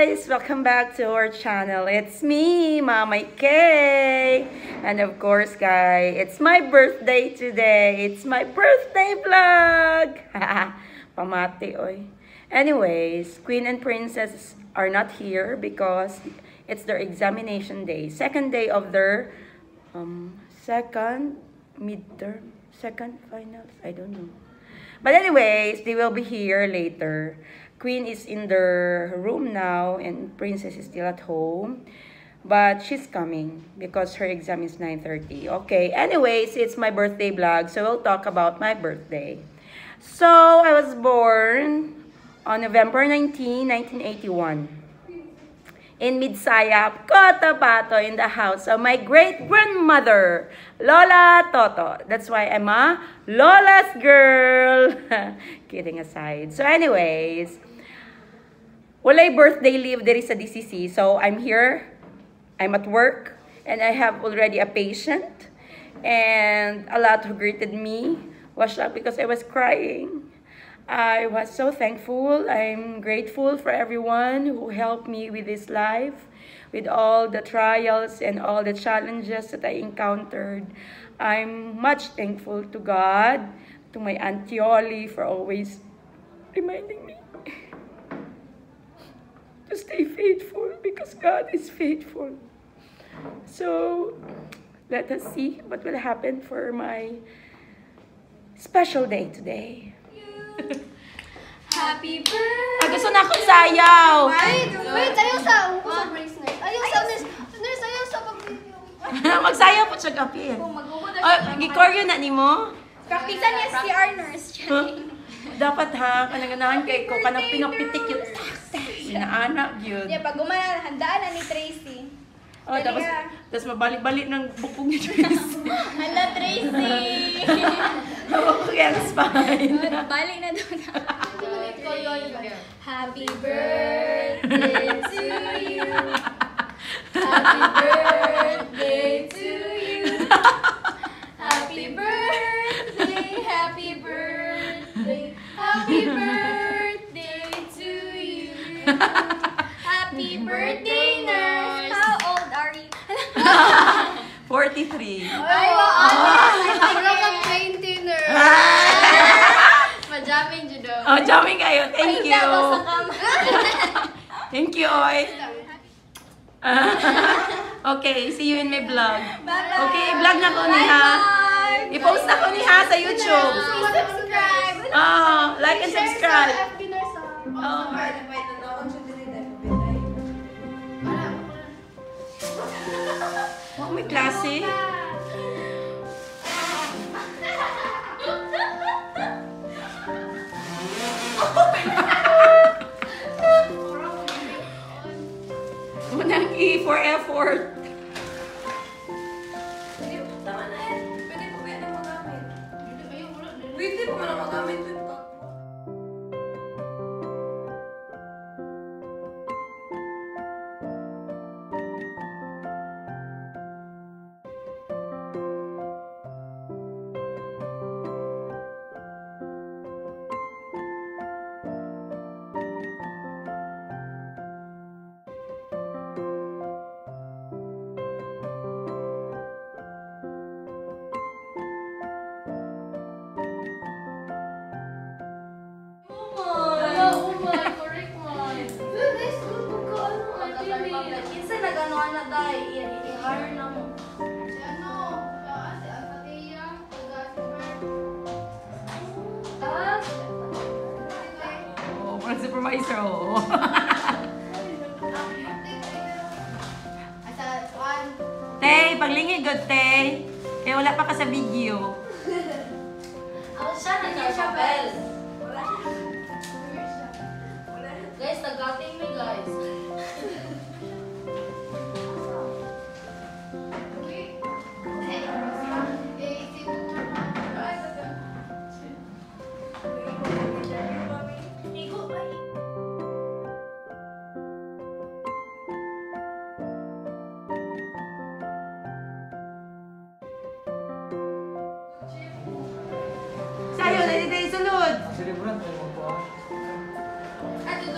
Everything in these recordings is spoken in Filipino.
guys! Welcome back to our channel. It's me, Mama Kay. And of course, guys, it's my birthday today. It's my birthday vlog! Pamati, oy. Anyways, Queen and Princess are not here because it's their examination day. Second day of their second midterm, second finals, I don't know. But anyways, they will be here later. Queen is in their room now and Princess is still at home. But she's coming because her exam is 9:30. Okay, anyways, it's my birthday vlog. So we'll talk about my birthday. So I was born on November 19, 1981. In Midsayap, Cotabato, in the house of my great-grandmother, Lola Toto. That's why I'm a Lola's girl. Kidding aside. So anyways, walay birthday leave there is a DCC. So I'm here, I'm at work, and I have already a patient. And a lot who greeted me was shocked because I was crying. I was so thankful. I'm grateful for everyone who helped me with this life, with all the trials and all the challenges that I encountered. I'm much thankful to God, to my Auntie Oli for always reminding me to stay faithful because God is faithful. So let us see what will happen for my special day today. Happy birthday! Gusto na akong sayaw! Wait, ayaw sa bracelet. Ayaw sa nurse, ayaw sa pag-video. Magsayaw po siya kapil. Gikoryo na ni mo? Praktisan niya si our nurse. Dapat ha, kanaganahan kay ko, kanang pinapitik yun. Inaanak yun. Yeah, pag gumana, handaan na ni Tracy. Oh, tapos mabalik-balik ng bukong ni Tracy. Hala, Tracy! Okay, it's fine. Balik na doon. Happy birthday to you. Happy birthday to you. Happy birthday, happy birthday, happy birthday to you. Happy birthday, nurse. How old are you? 43. Ay, wala ka 20, nurse. Majamin judo. Oh, jamming kayo. Thank you. Thank you, Oy. Okay, see you in my vlog. Okay, vlog na ko ni ha. I-post na ko ni ha sa YouTube. Subscribe. Like and subscribe. Oh. May klase. Unang E for effort. Tama na yan. Pwede po kaya na magamit. Pwede po kaya na magamit. Supervisor, oo. Tay, paglingig good, Tay. Kaya wala pa ka sa video. Ako siya, nandiyan siya, Bel. Guys, nag-outing me, guys. Sayo, nandito sunod. Celebran tayo mo po.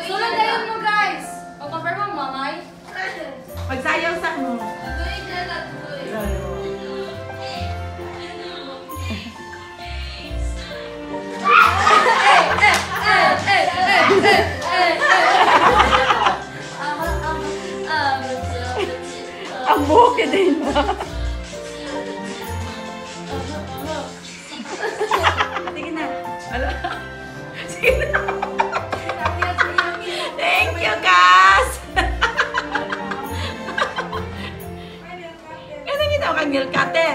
Sunod na yun mo, guys. O, confirm Ang buki din ba? Sige na. Sige na. Thank you, Cass! Kasi kita ko kang nail cutter.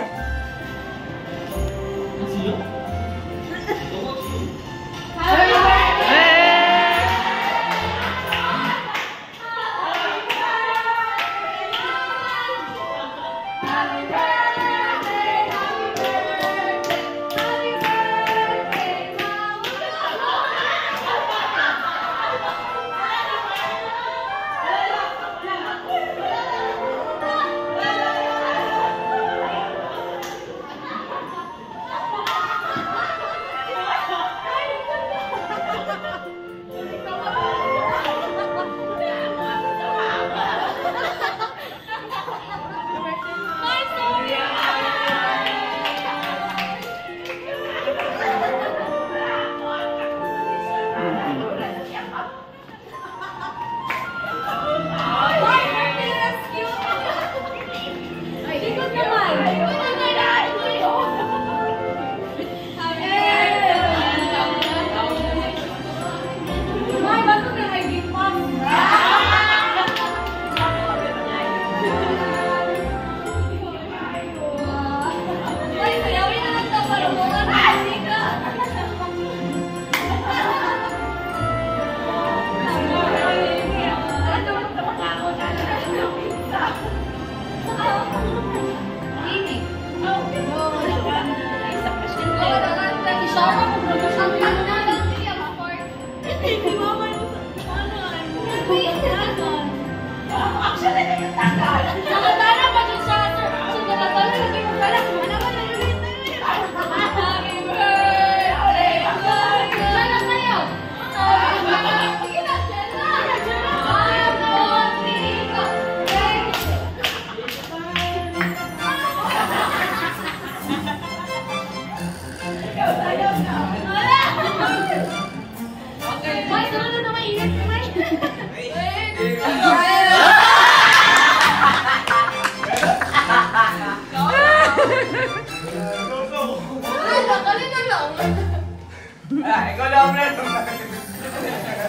Ikaw na ulit.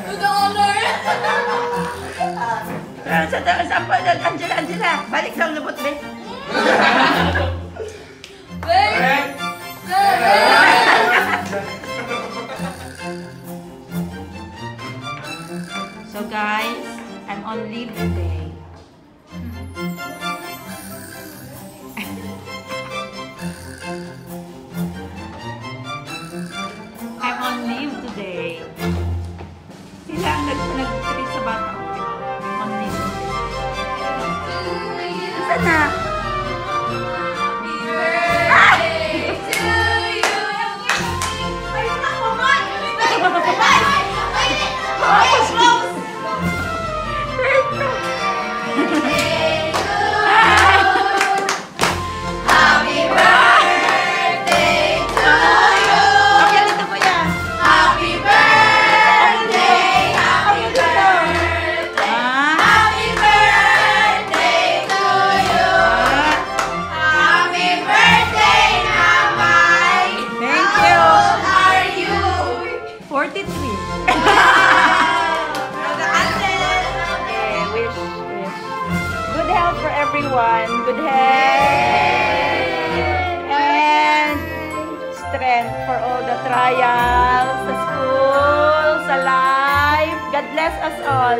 To the honor. Angela, balik sa lubot, be. So guys, I'm on leave today. I'm on leave today. Sila ang nag-treat sa bata. I'm on leave today. Saan na? Good health and strength for all the trials sa school, sa life. God bless us all.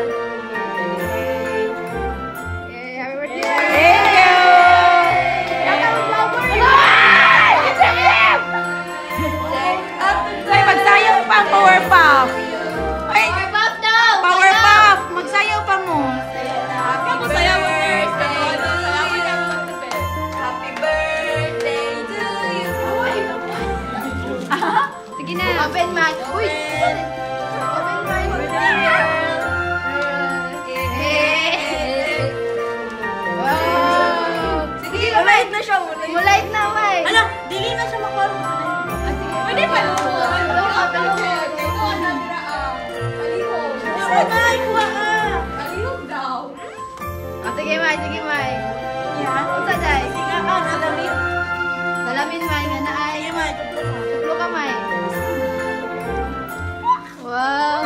Happy birthday! Thank you! Ay, magsayaw pa ang Power Puff. Ay, Power Puff daw! Power Puff, magsayaw pa mo. Sige na. Open mic. Uy! Open mic. Wow! Sige, mulait na siya. Mulait na, May. Ano? Dili na siya makarong. Pwede pa lang. Sige, kuha ka. Alihog daw. Sige, May. Sige, May. Unsa day? Salamin may nga na ay. Tuplo ka may. Wow.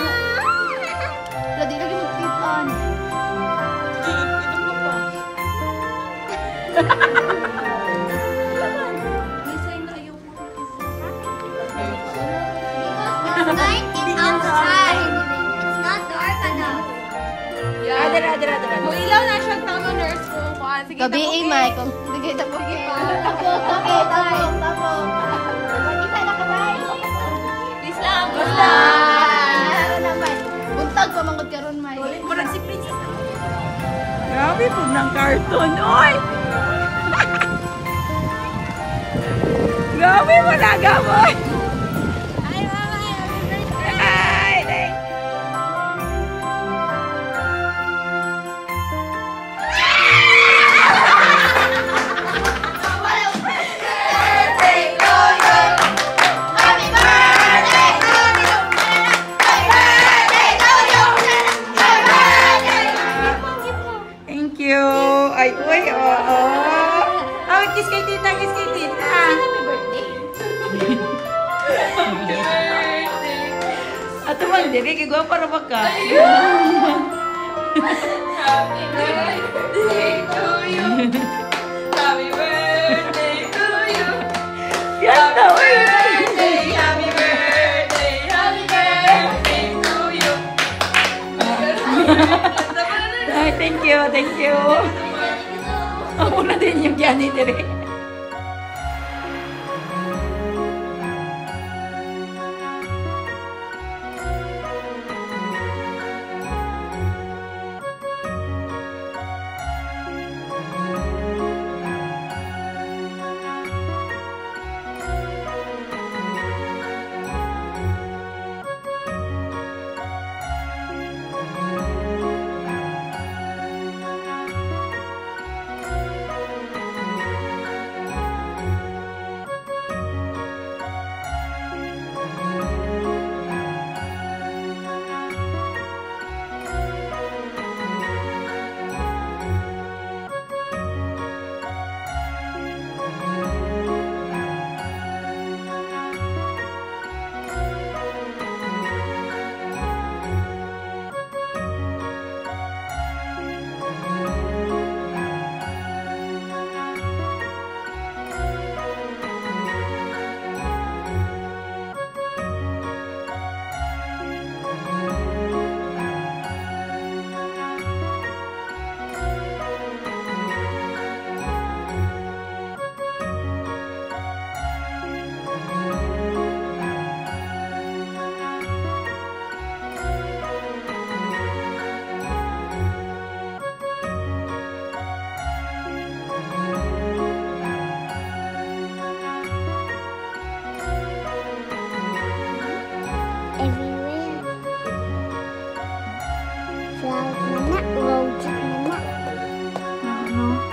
Lagi lagi magpitan. Night is outside. It's not dark enough. Adra. Kung ilaw na siyang tama nurse ko. Sige, Gabi tapos, May, kung sige tapo ki pa. Tapo. Kita na ka bay. please lang. Naman. Buntag pa mangod karon May. Murag si Princess. Grabe po ng cartoon. Oy! Grabe mo na gamoy! Ay, mama, happy birthday. Ay, thank Happy birthday to you. Happy birthday to you. Thank you. Ay, uy, oo. Oh, kiss kay tita, kiss kay tita. Ato man, diri, kay gwa para baka. Happy birthday to you. Happy birthday to you. Ganda, uy. Happy birthday to you. Ay, thank you. Ako na din yung Gianni, diri. Everywhere. Flower na, roses na. Ano?